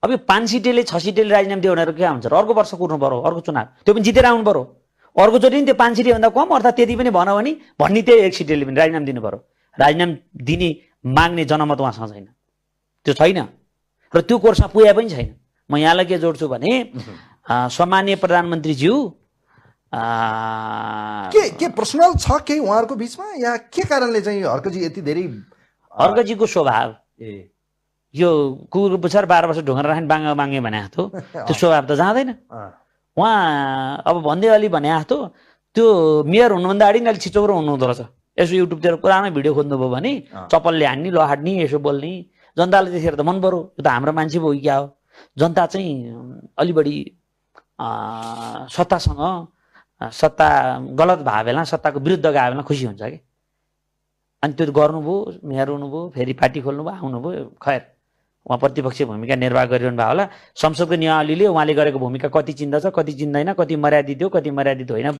अब यो 5 सिटेले 6 सिटेले राजीनामा दियो भनेर के हुन्छ र? अर्को वर्ष कुर्नु पर्यो, अर्को चुनाव त्यो पनि जितेर आउनु पर्यो। अर्कोचोटि नि त्यो 5 सिटेभन्दा कम अर्थात् त्यति पनि भन भने भन्ने त्यही 1 सिटेले पनि राजीनामा दिनु पर्यो। राजीनामा दिने माग्ने जनमत उहाँसँग छैन, त्यो छैन र त्यो कोर्समा पुगे पनि छैन। म यहाँलाई के जोड्छु भने सम्माननीय प्रधानमन्त्रीज्यू के पर्सनल छ केही उहाँहरूको बिचमा या के कारणले चाहिँ हर्कजी यति धेरै? हर्कजीको स्वभाव यो कुकुरको पुछार 12 वर्ष ढुङ्गा राख्ने बाङ्गा बाङ्गे भने जस्तो त्यो स्वभाव त जाँदैन। उहाँ अब भन्दै अलि भने जस्तो त्यो मेयर हुनुभन्दा अगाडि अलि छिचौरो हुनुहुँदो रहेछ। यसो युट्युबतिर पुरानो भिडियो खोज्नुभयो भने चप्पलले हान्ने, लहाड्ने, यसो बोल्ने, जनताले त्यतिखेर त मन पर्यो, यो त हाम्रो मान्छे भयो क्या हो। जनता चाहिँ अलि बढी सत्तासँग सत्ता गलत भयो बेला, सत्ताको विरुद्ध गयो बेला खुसी हुन्छ कि। अनि त्यो गर्नुभयो, मेयर हुनुभयो, फेरि पार्टी खोल्नुभयो, आउनुभयो, खैर उहाँ प्रतिपक्ष भूमिका निर्वाह गरिरहनु भयो होला। संसदको नियमावलीले उहाँले गरेको भूमिका कति चिन्दछ, कति चिन्दैन, कति मर्यादित हो, कति मर्यादित होइन